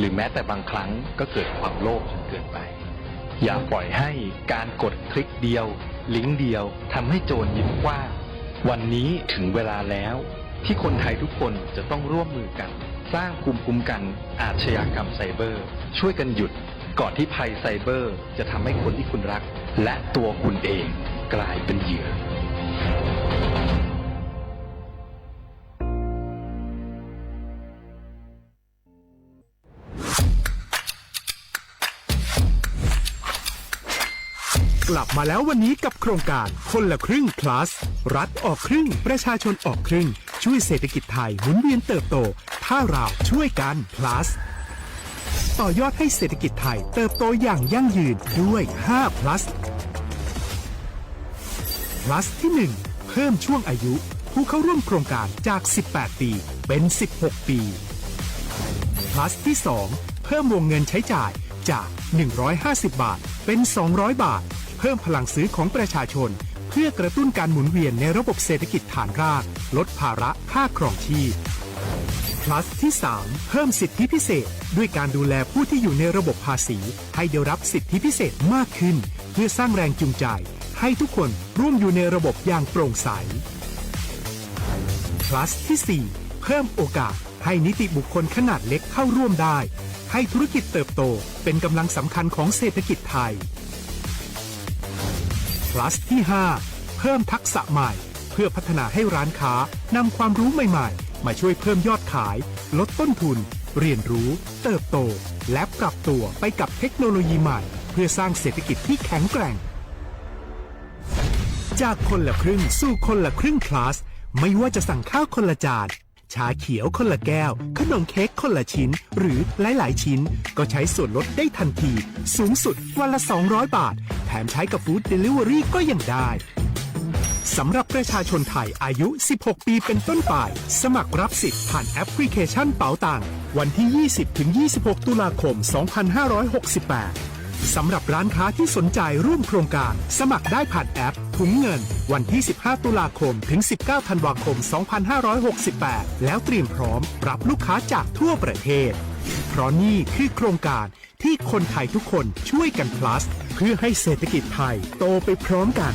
หรือแม้แต่บางครั้งก็เกิดความโลภจนเกินไปอย่าปล่อยให้การกดคลิกเดียวลิงก์เดียวทำให้โจรยิ้มกว้างวันนี้ถึงเวลาแล้วที่คนไทยทุกคนจะต้องร่วมมือกันสร้างภูมิคุ้มกันอาชญากรรมไซเบอร์ช่วยกันหยุดก่อนที่ภัยไซเบอร์จะทำให้คนที่คุณรักและตัวคุณเองกลายเป็นเหยื่อกลับมาแล้ววันนี้กับโครงการคนละครึ่ง plus รัฐออกครึ่งประชาชนออกครึ่งช่วยเศรษฐกิจไทยหมุนเวียนเติบโตถ้าเราช่วยกัน plus ต่อยอดให้เศรษฐกิจไทยเติบโตอย่างยั่งยืนด้วย5 plus plus ที่1เพิ่มช่วงอายุผู้เข้าร่วมโครงการจาก18ปีเป็น16ปี plus ที่2เพิ่มวงเงินใช้จ่ายจาก150บาทเป็น200บาทเพิ่มพลังซื้อของประชาชนเพื่อกระตุ้นการหมุนเวียนในระบบเศรษฐกิจฐานรากลดภาระค่าครองชีพ plus ที่3เพิ่มสิทธิพิเศษด้วยการดูแลผู้ที่อยู่ในระบบภาษีให้ได้รับสิทธิพิเศษมากขึ้นเพื่อสร้างแรงจูงใจให้ทุกคนร่วมอยู่ในระบบอย่างโปร่งใส plus ที่4เพิ่มโอกาสให้นิติบุคคลขนาดเล็กเข้าร่วมได้ให้ธุรกิจเติบโตเป็นกำลังสำคัญของเศรษฐกิจไทย plus ที่5เพิ่มทักษะใหม่เพื่อพัฒนาให้ร้านค้านำความรู้ใหม่ๆมาช่วยเพิ่มยอดขายลดต้นทุนเรียนรู้เติบโตและปรับตัวไปกับเทคโนโลยีใหม่เพื่อสร้างเศรษฐกิจที่แข็งแกร่งจากคนละครึ่งสู่คนละครึ่ง plus ไม่ว่าจะสั่งข้าวคนละจานชาเขียวคนละแก้วขนมเค้กคนละชิ้นหรือหลายๆชิ้นก็ใช้ส่วนลดได้ทันทีสูงสุดวันละ200บาทแถมใช้กับฟู้ดเดลิเวอรี่ก็ยังได้สำหรับประชาชนไทยอายุ16ปีเป็นต้นไปสมัครรับสิทธิ์ผ่านแอปพลิเคชันเป๋าตังวันที่ 20-26 ตุลาคม 2568สำหรับร้านค้าที่สนใจร่วมโครงการสมัครได้ผ่านแอปถุงเงินวันที่ 15 ตุลาคมถึง 19 ธันวาคม 2568 แล้วเตรียมพร้อมรับลูกค้าจากทั่วประเทศเพราะนี่คือโครงการที่คนไทยทุกคนช่วยกัน plus เพื่อให้เศรษฐกิจไทยโตไปพร้อมกัน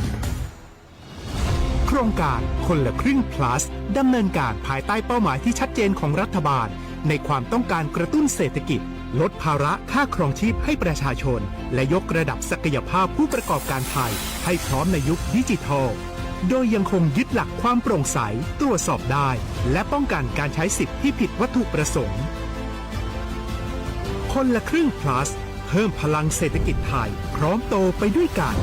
โครงการคนละครึ่ง plus ดำเนินการภายใต้เป้าหมายที่ชัดเจนของรัฐบาลในความต้องการกระตุ้นเศรษฐกิจลดภาระค่าครองชีพให้ประชาชนและยกระดับศักยภาพผู้ประกอบการไทยให้พร้อมในยุคดิจิทัลโดยยังคงยึดหลักความโปร่งใสตรวจสอบได้และป้องกันการใช้สิทธิที่ผิดวัตถุประสงค์คนละครึ่ง plus เพิ่มพลังเศรษฐกิจไทยพร้อมโตไปด้วยกัน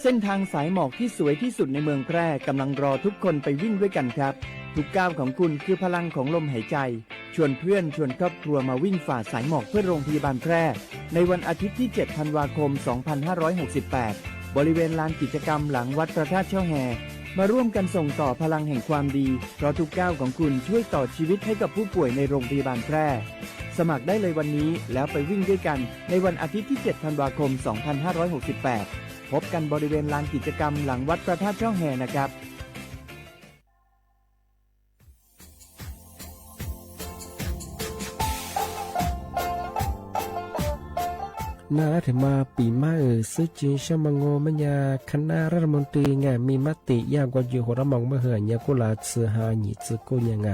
เส้นทางสายหมอกที่สวยที่สุดในเมืองแพร่กำลังรอทุกคนไปวิ่งด้วยกันครับทุกก้าวของคุณคือพลังของลมหายใจชวนเพื่อนชวนครอบครัวมาวิ่งฝ่าสายหมอกเพื่อโรงพยาบาลแพร่ในวันอาทิตย์ที่ 7 ธันวาคม 2568 บริเวณลานกิจกรรมหลังวัดพระธาตุช่อแฮมาร่วมกันส่งต่อพลังแห่งความดีเพราะทุกก้าวของคุณช่วยต่อชีวิตให้กับผู้ป่วยในโรงพยาบาลแพร่สมัครได้เลยวันนี้แล้วไปวิ่งด้วยกันในวันอาทิตย์ที่ 7 ธันวาคม 2568 พบกันบริเวณลานกิจกรรมหลังวัดพระธาตุช่อแฮนะครับนาถึงมาปีมาซื้อจีนชมังโงมัญญาคณะรัฐมนตรีไงมีมติยากกว่าอยู่หัวระมองเมื่อเหือนยากุลาซื้อหาหนีซื้อกูยังไง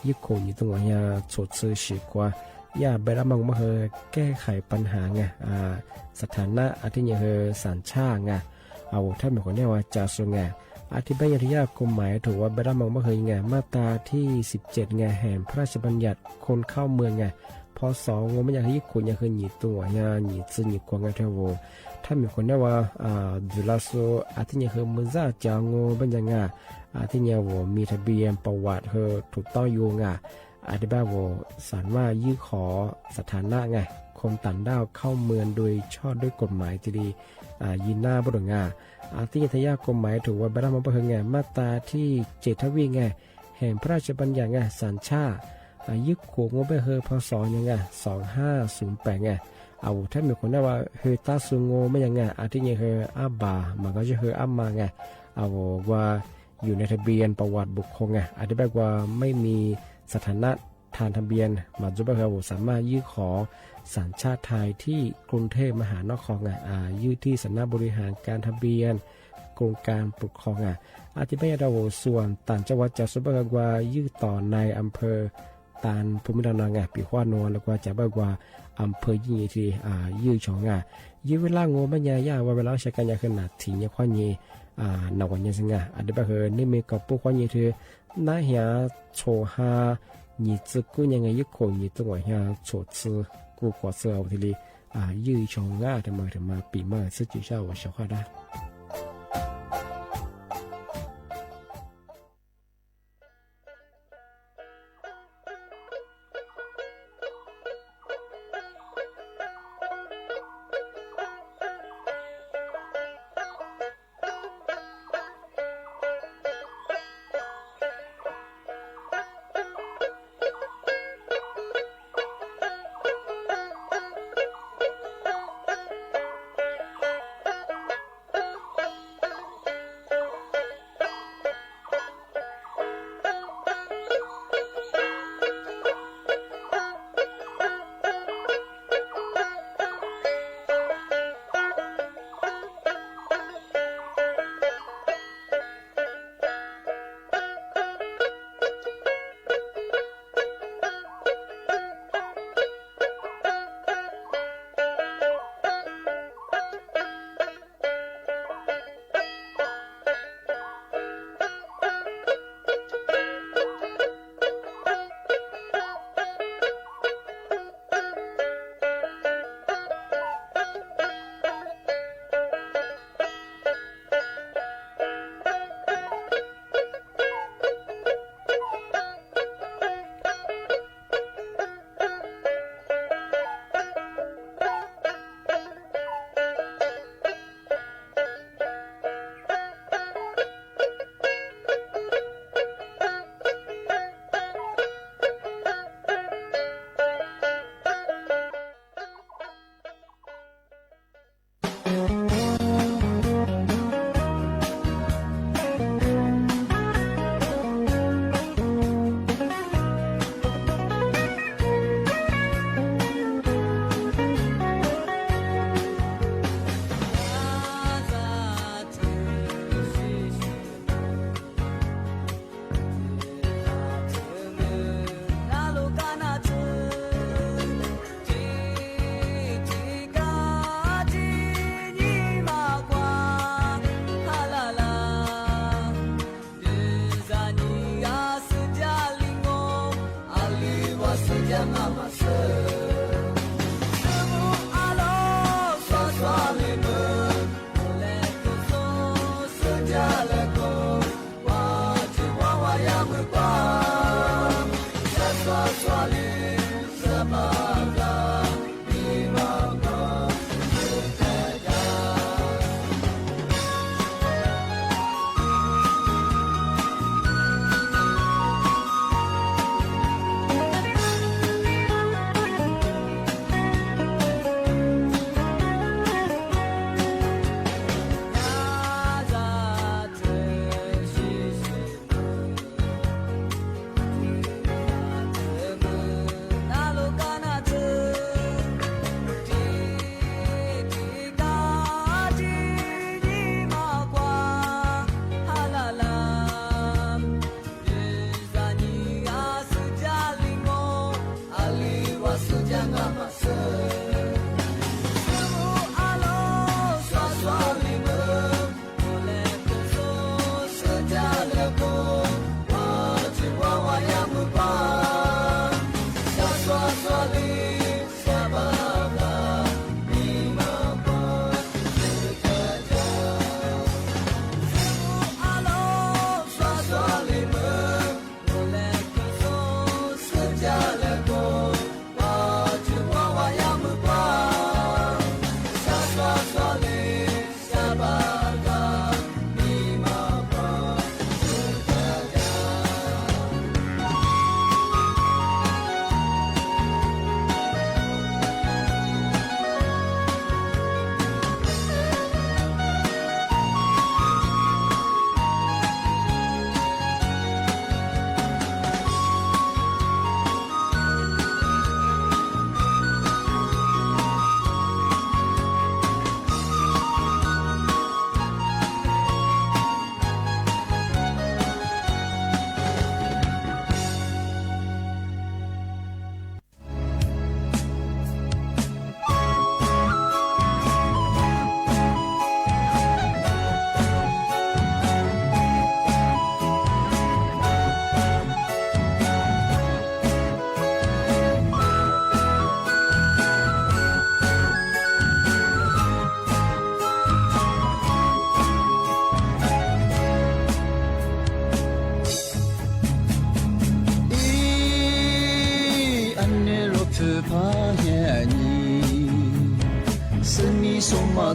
ยึดโคอยู่ตรงนี้สดซื้อฉีกว่าอย่าไประมองเมื่อเหือแก้ไขปัญหาไงสถานะอาทิตย์เหือสัญชาติไงเอาถ้าเป็นคนเนี่ยว่าจะส่งไงอธิบายที่ยากกฎหมายถือว่าไประมองเมื่อเหือไงมาตราที่17ไงแห่งพระราชบัญญัติคนเข้าเมืองไงพอสองงไม่อยากให้คนอยากให้หนีตัวอยากหนีซื้อหนีกวางกันเท่าว่าถ้ามีคนเนี่ยว่าดูแลโซอาทิตย์เนี่ยคือมือจ่าจางงเป็นยังไงอาทิตย์เนี่ยว่ามีทะเบียนประวัติเธอถูกต้องอยู่ไงอธิบายว่าสารว่ายื่นขอสถานะไงคนต่างด้าวเข้าเมืองโดยชอบด้วยกฎหมายที่ดียินหน้าบุตรงาอาทิตย์ทยากฎหมายถือว่าบรรดามันเป็นไงมาตราที่7 ทวีไงแห่งพระราชบัญญัติไงสัญชาติยึดขวงงไปเฮอพศยังไง2508ไงเอาถ้ามีคนได้ว่าเฮตาซุงโงไม่ยังไงอาทิตย์เฮออาบามันก็จะเฮออามาไงเอาว่า อยู่ในทะเบียนประวัติบุคคลอาจจะแบบว่าไม่มีสถานะทางทะเบียนมาจุบะครับสามารถยื่นขอสัญชาติไทยที่กรุงเทพมหานครยื่นที่สำนักบริหารการทะเบียนกรมการปกครองอาจจะไม่ได้ส่วนต่างจังหวัดจะสุบะครับว่ายื่นต่อในอำเภอตานภูมิลำเนาปีขวานนแล้วก็จะแบบว่าอำเภอยี่ที่ยื่นของยื่นเวลาโง่ไม่ยากว่าเวลาใช้การยาขนาดถี่เนี่ยข้อนี้นวันยังไงอันเดียแบบนี่มีกับปุ๊กข้อนี้คือน่าเหี่ยโชฮา你自古ยังไงยุคคน你ตัวเหี่ยโชซกูขอเสือทีนี้ยื่นของทำมาปีมาซึ่งจะเช่าว่าเช่าได้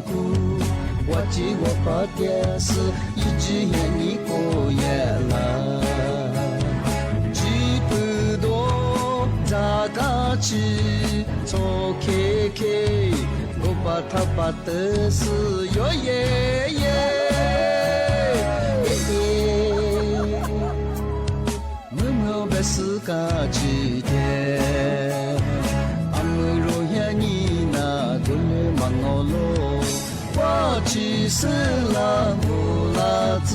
苦，我记我把的事一直眼你过夜了，记不多咋个去做 KK， 我把他把的事哟耶耶。是个季节，阿姆罗呀你那古勒芒奥罗，我去死了木拉子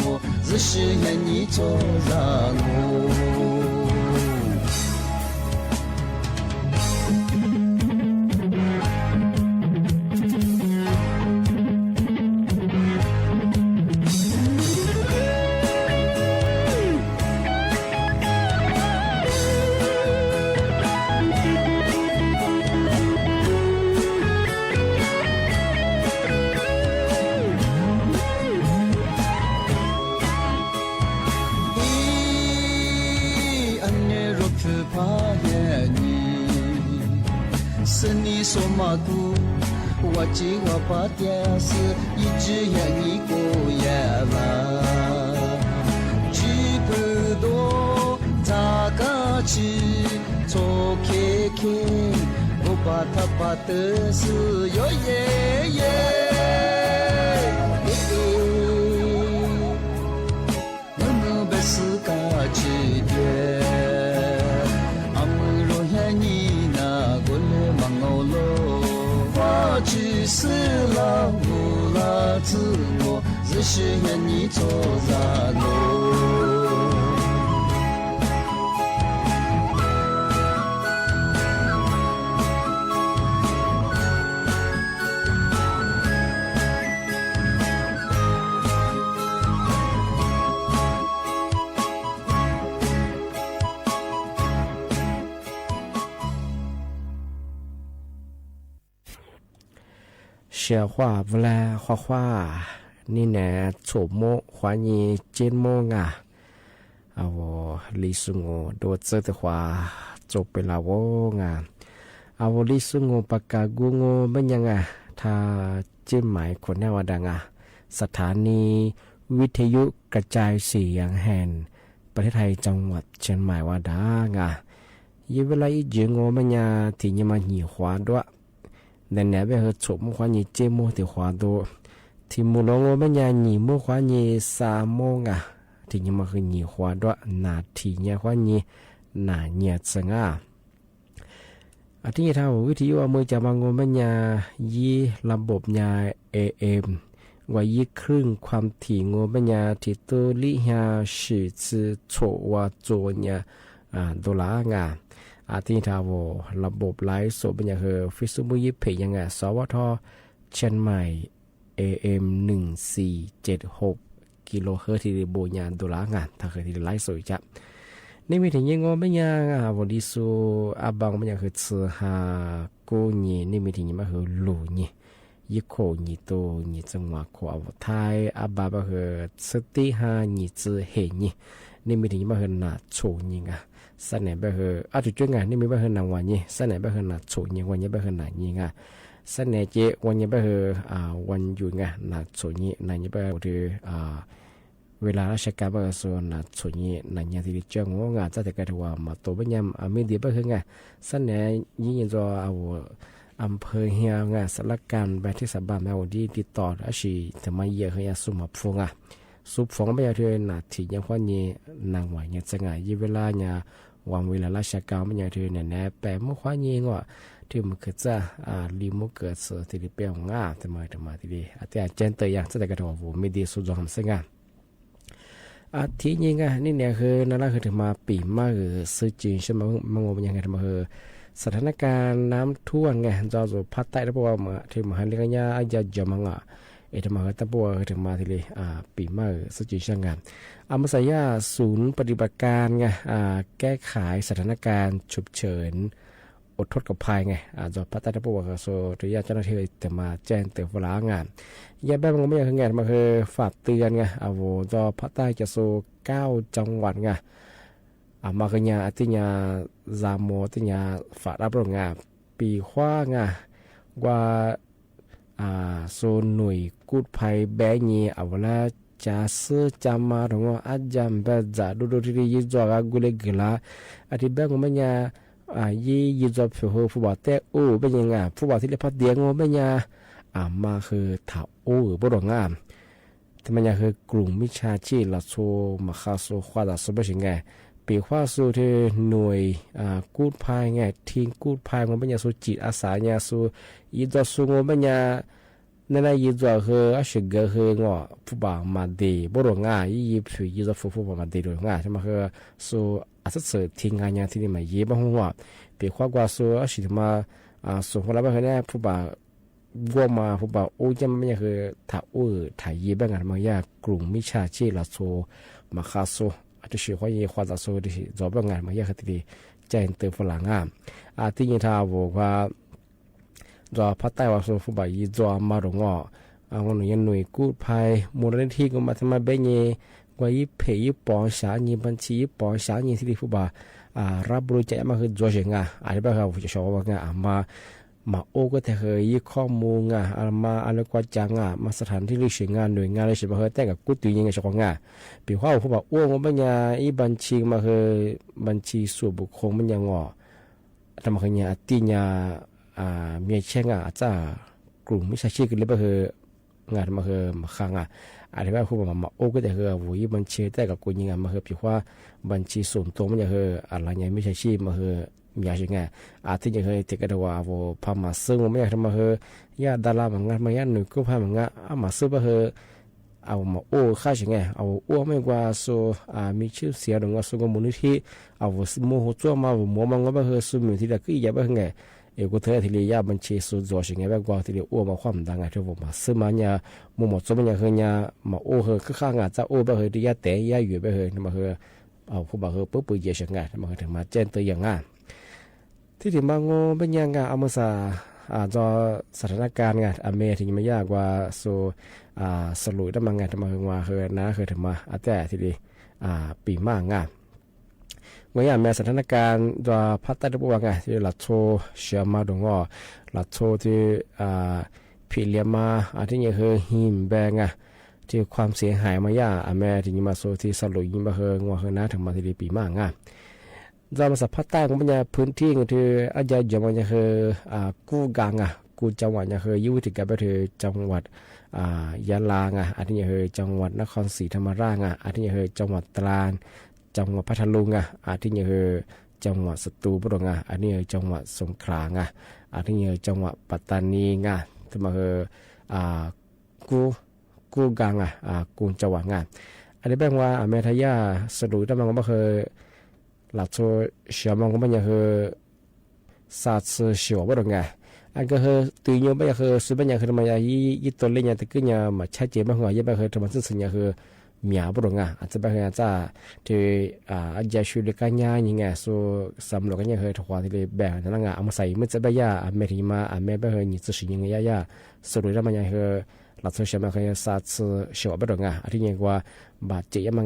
我，日是呀你做让我。说嘛古，我记我把电视一直让你过夜了，记不多咋个去做 KK， 我把他把的事哟耶耶，我们不是个几天。去死了木拉子我，日是愿你做让我。小花不来花花，你呢？错摸怀疑见摸啊！啊，我历史我多这的话做ไปแล้ว啊！啊，我历史我ปากกากู我เป็นยังไงถ้าเจิ้มหมายคนแนวดังสถานีวิทยุกระจายเสียงแห่งประเทศไทยจังหวัดเชียงใหม่ว่าดังยี่เวลาอีเจง我们呀ที่ยังมาหนี花ด้วยแต่เนี่ยไปเหอะชมควานี่เจโมที่ขวาตัวที่มูลงว่ามันยาหนีมูควานี่3 โมงที่ยังมาคือหนีขวาด้วยนาทีเนี่ยควานี่นาเนี่ยจังที่ท่าวิทยุมือจะมางว่ามันยายี่ระบบยา AM ว่ายี่ครึ่งความถี่งว่ามันยาที่ตัวลิฮาชื่อชื่อโชว่าโจเนี่ยดอลลาร์ที่ท่าระบบไลฟ์สดเป็นอย่างคือฟิสุบุยิเพยังสวทเชียงใหม่ AM 1476กิโลเฮิรตซ์ที่โบยานดอลลาร์ถ้าเคยที่ไลฟ์สดจะนี่มีถึงยังงอไม่ยังวันที่สูอาบังเป็นอย่างคือเสือหากูนี่นี่มีถึงยังมาคือหลูนี่ยี่โคนี่โตนี่จังหวะโคอวไทยอาบาเป็นคือสติหานี่จือเฮนี่มีถึงยังมาคือนาโชนี่สันไหนไปเหอจุดจุดงานนี่มีไปเหอนางวันนี้สันไหนไปเหอนาโฉนี่วันนี้ไปเหอนานี่สันไหนเจวันนี้ไปเหอวันหยุดนาโฉนี่นานี่ไปถือเวลาราชการไปส่วนนาโฉนี่นานี่ที่เจ้างงจะแต่กันว่ามาตัวเป็นยำไม่ดีไปเหอสันไหนยิ่งจะเอาอำเภอเฮียสารการไปที่สบายแมวดีติดต่ออาชีทำไมเยอะเฮียสุมาฟงสุฟงไม่เอาเธอนาที่ยังวันนี้นางวันนี้จะไงยี่เวลาเนี่ยวันเวลาราชการมันอย่างที่เนี่ยแปลมื่อควายิงว่าที่มันเกิดจะลีมุกเกิดสิ่งที่เป็นของทำไมที่ดีแต่เจนเตยอย่างจะได้กระทำไม่ดีสุดยอดทำสิ่งที่ยิงนี่เนี่ยคือนั่นแหละคือถึงมาปีมาซื้อจีนใช่ไหมมันงงยังไงถึงมาคือสถานการณ์น้ำท่วมไงจอจุดพัดใต้แล้วพวกมาที่มหาวิทยาลัยอาจจะมังถึงมาตะบัวถึงมาที่เลยปีมาซื้อจีนช่างงานมาใส่ยาศูนย์ปฏิบัติการไงแก้ไขสถานการณ์ฉุกเฉินอดทนกับภัยไงจอพัฒนาผู้ว่าโซตัวยาเจ้าหน้าที่แต่มาแจ้งเตือนเวลางานยาแบบมันไม่อยากงานมาคือฝากเตือนไงจอพัฒนาจะโซ9 จังหวัดไงมาคือยาที่ยาซามโมที่ยาฝากรับรองงานปีขว้างว่า โซนหน่วยกูดภัยแบญีเอาเวลาจะซื้อจำมาตรงอาจจะแบบจะดูที่ยี่จอกกุเลกลาอาทิตย์แบงมันยายี่จอกผู้ผู้บ่าวแต่โอ้เป็นยังไงผู้บ่าวที่เรียกพัดเดียงมันยามาคือถาโอ้บ่ดงามที่มันยาคือกลุ่มมิชาชีพละโซมาคาโซควาดาโซเป็นยังไงปีควาโซที่หน่วยกูดภัยไงทีมกูดภัยมันยาโซจิตอาสาเนี่ยโซยี่จอกโซมันยานั่นแหละยี่ตัวคืออาชีพก็คืองอผู้บ่าวมาดีบ่รู้ง่ายยี่ผู้ยี่ตัวผู้บ่าวมาดีรู้ง่ายใช่ไหมคือสู้อาศัยสื่อทิ้งงานอย่างที่นี่มายี่บ้างว่าเปียกว่าสู้อาชีพมาส่งคนละบ้างเนี่ยผู้บ่าววัวมาผู้บ่าวโอ้ยมันไม่คือถ้าถ่ายยี่บ้างงานมายากกลุ่มมิชาชีพละโซมาคาโซอาจจะชื่อว่ายี่ควาดาโซที่จอบบ้างงานมายากคือที่ใจเติมฝรั่งที่ยี่ท่าบอกว่าจอพัดใต้ว่าส่วนผู้บ่าวยี่จอมาหลงวันนี้หน่วยกู้ภัยมูลนิธิก็มาทำมาเบญกว่ายี่เพย์ปองสาญีบัญชีปองสาญีที่ผู้บ่าวรับบริจาคมาคือจอเชงอะไรบ้างครับผู้ชมว่ามาโอ้ก็แต่เคยยี่ข้อมูลมาอะไรกว่าจังมาสถานที่ริชงานหน่วยงานอะไรสิมาเคยแต่กับกู้ตัวยังไงชอบปีว่าผู้บ่าวอ้วงมันยังบัญชีมาคือบัญชีส่วนบุคคลมันยังทำมาคือเนี่ยตีเนี่ยมีเช่นอาจจะกลุ่มมิชาชีพกันเลยก็คืองานมาคือมาค้างอะไรแบบพวกมาโอ้ก็แต่คือวุ้ยบัญชีแต่กับกูยังมาคือผิวว่าบัญชีส่วนตัวมันจะคืออะไรเนี่ยมิชาชีพมาคือมีอะไรไงที่จะคือติดกันว่าว่าพามาซื้อมันไม่อยากทำมาคือยาดาราบางงานมาย่านหนึ่งก็พาบางงานมาซื้อมาคือเอามาโอ้ค่าใช่ไงเอาโอ้ไม่กว่าสูมีชื่อเสียงหรือว่าสูงมูลนิธิเอาโมโหจ้วมาหมัวมันก็ไม่คือสูงมูลนิธิละก็อีกแบบไงกูเธอที่เรียบัญชีสุดจอสิไงแบบว่าที่เรียอ้วมาความดังไงที่ผมมาซื้อมาเนี่ยมุมหมดสมัยเนี่ยคือเนี่ยมาโอ้เฮคือข้างอาจจะโอ้แบบเฮที่ยาแต่ยาอยู่แบบเฮมาเฮเอาผู้บ่าวเฮปุ๊บปุ๊บเยอะงานมาเฮถึงมาแจ้งตัวอย่างที่ถึงมาโง่เป็นยังไงเอามาซาจอสถานการณ์ไงอเมริกาไม่ยากกว่าสูสรุปได้มาไงทำมาเฮว่าเฮนะเฮถึงมาแต่ที่ดีปีมากงานเมื่ออย่างแม้สถานการณ์ตัวพัฒนาตัวไงที่หลักโชเชื่อมาดงหลักโชที่พิเลียมาที่ยังคือหิมแบงที่ความเสียหายมายาแม้ที่ยิ่งมาโซที่สรุปยิ่งมาเฮงัวเฮนะถึงมาที่ดีปีมากจอมาสัพพะใต้ของมันจะพื้นที่ที่อาจจะจมันจะคือกู้กางกู้จังหวัดจะคือยุติกับไปถึงจังหวัดยะลาอันที่จะคือจังหวัดนครศรีธรรมราชอันที่จะคือจังหวัดตราดจังหวัดพัทลุงอันที่นี่คือจังหวัดสตูลบุรีอันนี้คือจังหวัดสงขลาอันที่นี่คือจังหวัดปัตตานีที่มาคือกู้กางกู้จังหวัดอันนี้แปลว่าอเมริกาสรุปได้มันก็คือหลักโซเชื่อมันก็ไม่ใช่คือศาสตร์เชื่อบุรีอันก็คือตัวนี้ไม่ใช่คือสุดไม่ใช่คือมันยี่ตัวเล่นแต่ก็ยังมาใช้เจ็บมากกว่ายี่ไม่คือธรรมชาติสิ่งนี้คือมีอาบุรุษอาจจะเป็นอาจจะที่อาจจะช่วยเหลือกันยังไงส่วนสำหรับกันยังเคยถวายที่แบบนั้นเอามาใส่เมื่อจะไปยาอเมริกาอเมริกานี่จะสิ่งยังไงยาสรุปแล้วมันยังคือหลักสูตรมันคือศาสตร์เชื่อบุรุษอันที่ยังว่าบาดเจ็บมัน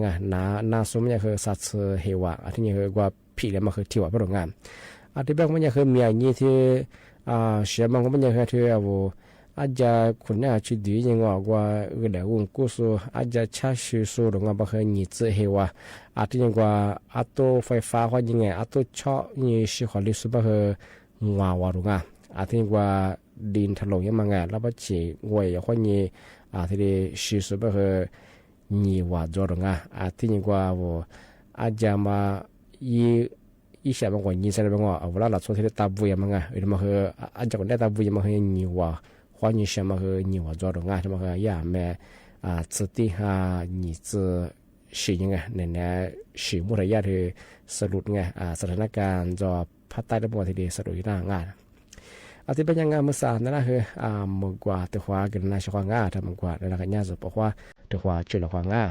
น่าสมยังคือศาสตร์เหวะอันที่ยังคือว่าผีแล้วมันคือที่ว่าบุรุษอันที่แบบมันยังคือมีอย่างนี้ที่เชื่อมันก็มันยังคือที่ว่าอาจจะคนนี้ชุดดียังว่าเดี๋ยวกูสู้อาจจะช้าชิวสู้ตรงนั้นบางทีนี่จะเหวะอาจจะยังว่าอัตโตไฟฟ้าว่ายังไงอัตโตช็อนี่สิขอลิสุบางทีงัวตรงนั้นอาจจะยังว่าดินถล่มยังไงแล้วก็เฉียงวยว่านี่อาจจะสิสุบางทีนี่ว่าจอตรงนั้นอาจจะยังว่าอาจจะมาอีเสียบางคนนี่เสร็จบางว่าเอาเวลาเราส่งที่ตาบุยมันไงหรือมันคืออาจจะคนได้ตาบุยมันคือนี่ว่า关于什么和你我做的啊，什么和呀么自己哈你自适应呢是么的呀的สรุปสถานการณ์จอพัดใต้ระบบที่ดีสรุปที่น่างานที่เป็นยังไงเมื่อสานนั่นคือมึงกว่าตัวขวากันนะชควางาทำมึงกว่าแล้วกันย่าสุบอกว่าตัวขวาช่วยละควางา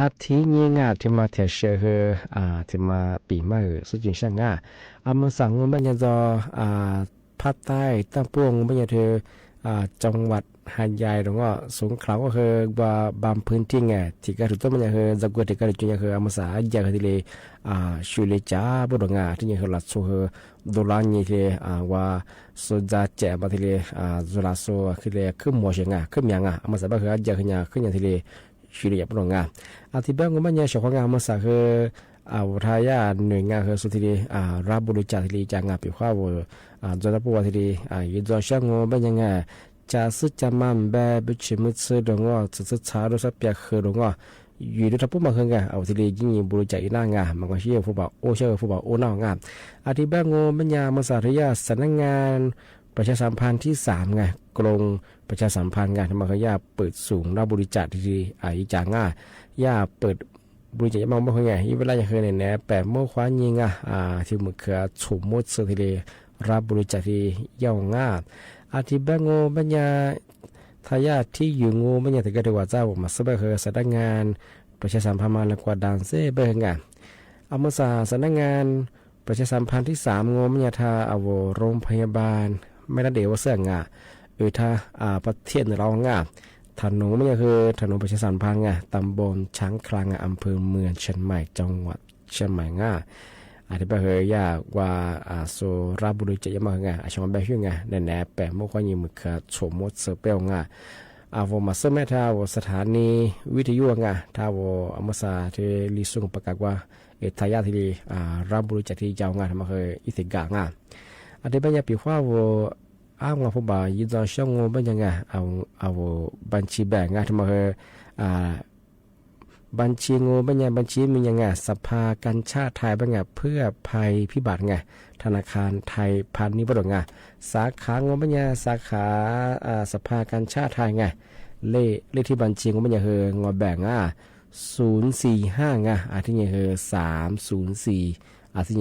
อาทินี้งาที่มาเทเชอที่มาปีมาสุจินช่างงาเมืองสังบัญญัติภาคใต้ตั้งปวงบัญญัติจังหวัดหาดใหญ่หรือว่าสงขลาก็คือบางพื้นที่ไงที่ก็ถูกต้องมันคือจักรวาลที่ก็จุนยังคืออามาสาใหญ่ที่เลยช่วยเลยจ้าบุตรงาที่ยังคือหลักสูคือดอลลาร์นี่ที่ว่าสุดจะแจกมาที่เลยจุฬาสูที่เลยขึ้นมัวเชียงขึ้นยังอามาสาบ้าคือใหญ่ขึ้นยังที่เลยช่วยเลยบุตรงาที่บ้านก็มันยังชาวงามาสาคือวิทยาหน่วยงานคือสุดที่รับบริจาคที่เลยจ้างปีข้าวจนรับว่าที่เลยยิ่งจะช่างงบ้านยังไงจะซื้อจะมันแบบชิมซื้อดงว่าซื้อชาด้วยสับเปียคือดงว่าอยู่ด้วยทับปุ๊บมาเฮงเอาที่เลยยิ่งบริจาคอีน่างามันก็เชื่อผู้บ่าวโอเชื่อผู้บ่าวโอน่างาอธิบายงบัญญัติมาสาริยาสำนักงานประชาสัมพันธ์ที่3ไงกรมประชาสัมพันธ์งานธรรมขยาเปิดสูงรับบริจาคที่อีจางย่าเปิดบริจาคมาบ่เฮงไงเวลาอย่างเคยเนี่ยนะแปดโมขวายิงที่มือเขือฉุมมดซื้อที่เลยรับบริจาคที่ยาวงาอธิบายงบัญญัติทายาทที่อยู่งูบัญญัติกระดูกเจ้ามาสบายคือสำนักงานประชาสัมพันธ์มาแล้วกว่าดันเซ่เบงงานอเมษาสำนักงานประชาสัมพันธ์ที่3งบัญญัติอวโรงพยาบาลไม่ได้เดวเสื่องถ้าประเทศเราถนนมันก็คือถนนประชาสัมพันธ์ตำบลช้างคลางอำเภอเมืองเชียงใหม่จังหวัดเชียงใหม่อธิบายยากว่าโซรับบริจาคมาชมแบบนี้แน่แปะมุกยิมึกชมมดเสเปลวมาเสมท้าวสถานีวิทยุท้าวอมสาเทลิสุงประกาศว่าทายาทที่รับบริจาคที่เจ้าทำมาคืออิสิกะอธิบายปีว่าอ้างว่าผู้บ่าวยืนยันช่องบัญญัติเอาบัญชีแบ่งทำมาคือบัญชีงูบัญญัติบัญชีมียังไงสภาการชาติไทยบัญญัติเพื่อภัยพิบัติธนาคารไทยพาณิชย์บดสาขางูบัญญัติสาขาสภาการชาติไทยเลขที่บัญชีงูบัญญัติคืองอแบ่ง045อาทิตย์คือ304อาทิตย์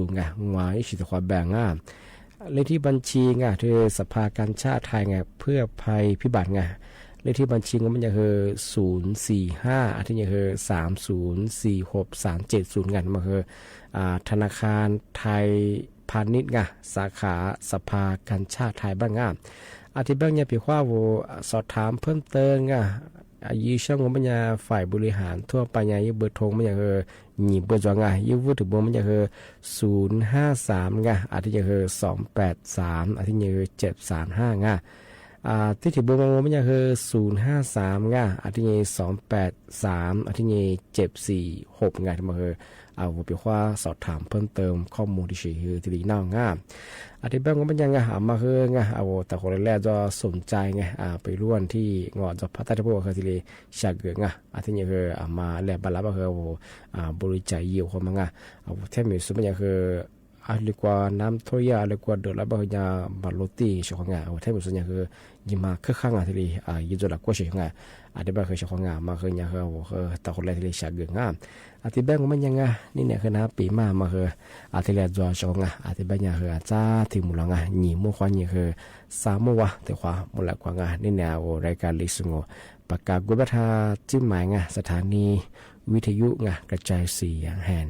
6370งอยสิทธิ์ความแบ่งเลขที่บัญชีคือสภาการชาติไทยเพื่อภัยพิบัติเลขที่บัญชีมันจะคือ045อาทิตย์คือ3046370มันคือธนาคารไทยพาณิชย์สาขาสภาการชาติไทยบ้างอธิบายเนี่ยพี่ว่าสอบถามเพิ่มเติมยี่ช่องมันจะฝ่ายบริหารทั่วไปยี่เบอร์โทรมันจะคือหนีเบอร์จองยี่วูถึงเบอร์มันจะคือ053อาทิตย์คือ283อาทิตย์คือ735ที่ถือเบอร์มันจะคือ053อาทิตย์283อาทิตย์746มันคือผมพี่ว่าสอบถามเพิ่มเติมข้อมูลที่ชื่อที่ดีน่างอธิบายว่ามันยังมาคือแต่คนแรกจะสนใจไปร่วมที่งอจะพัฒนาพวกคือที่ฉากเกิดอาทิตย์คือมาแลบบาลาคือบริจาคเยี่ยวคนมั้งแทบไม่สุดมันยังคือเรียกว่าน้ำท่อยาเรียกว่าเดือดแล้วบางอย่างบาลตีชาวงาแทบไม่สุดยังคือยิ่งมาคึกคักที่ยิ่งจะหลักกว่าชาวงาอธิบายคือชาวงามาคือยังคือแต่คนแรกที่ฉากเกิดอธิบายว่ามันยังนี่เนี่ยคือนะปีมาคืออธิบายตัวชงอธิบายยังคือจ้าที่มุลหนีมุขวานี่คือ3มัวแต่ว่ามุลกว่นี่เนี่ยรายการลิสงประกาศกุบัตาจิ้มหมายสถานีวิทยุกระจายเสียงแห่ง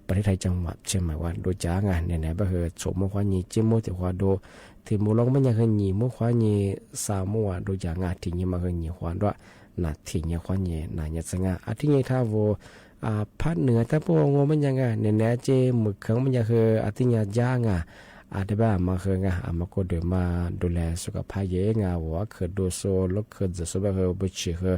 ประเทศไทยจังหวัดเชียงใหม่ว่าโดยจ้างเนี่ยบ่คือชมมุขวานี่จิ้มมุแต่ว่าโดที่มุลงมันยังคือหนีมุขวานี่3มัวโดยจ้างที่นี่มาคือหนีขวานด้วยนาที่นี่ขวานี่นาเนี่ยสง่าอาทิตย์นี้ถ้าภาคเหนือถ้าพวกงมันยังเนี่ยเจมึกเขิงมันยังคืออาทิตย์ย่างอาจจะแบบมาคือมาก็เดินมาดูแลสุขภาพเยอะว่าคือดูโซแล้วคือจะสุขภาพบุญชีคือ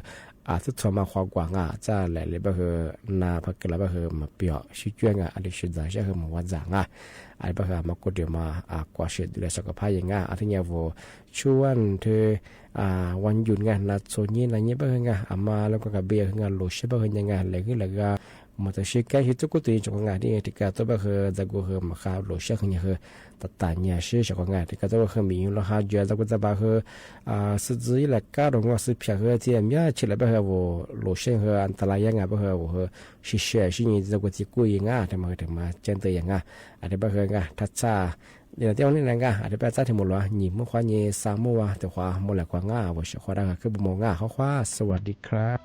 อาจจะทำมาความกว้างจะแหล่เลยแบบคือนาพักกันแล้วแบบคือมาเปียชิจวยอันนี้ชุดใจใช่คือมาวัดจางอันแบบคือมาก็เดินมากว่าชีดูแลสุขภาพยังอาทิตย์ว่าชวนเธอวันหยุดนัดโซนี่อะไรเงี้ยแบบคือมาแล้วก็กับเบียร์โลชิแบบคือยังอะไรคืออะไรก็มาจะชิคกี้พายทุกคนที่จงที่ที่การตัวแบบคือจะกูคือมาข้าวโลชิคือตัดต่างเนี่ยชื่อจากงานที่ก็จะคือมีราคาเยอะจากกูจะแบบคือสุดท้ายแล้วก็รงว่าสุดเพียงคือที่มีอะไรที่แบบคือโลชิคืออันตรายยังแบบคือชิเช่ชินี่จากกูที่กูยังทำมาเจนเตยยังอันนี้แบบคือทัชชาเดี๋ยวที่วันนี้อันนี้แบบจะถึงหมดแล้วหนีเมื่อควานยี่3 มัวแต่ว่าหมดแล้วกว่าว่าเฉพาะได้คือบุมงเขาว่าสวัสดีครับ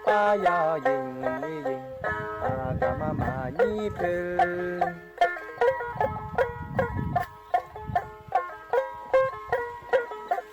pa ya yin yin, agama ma ni pe.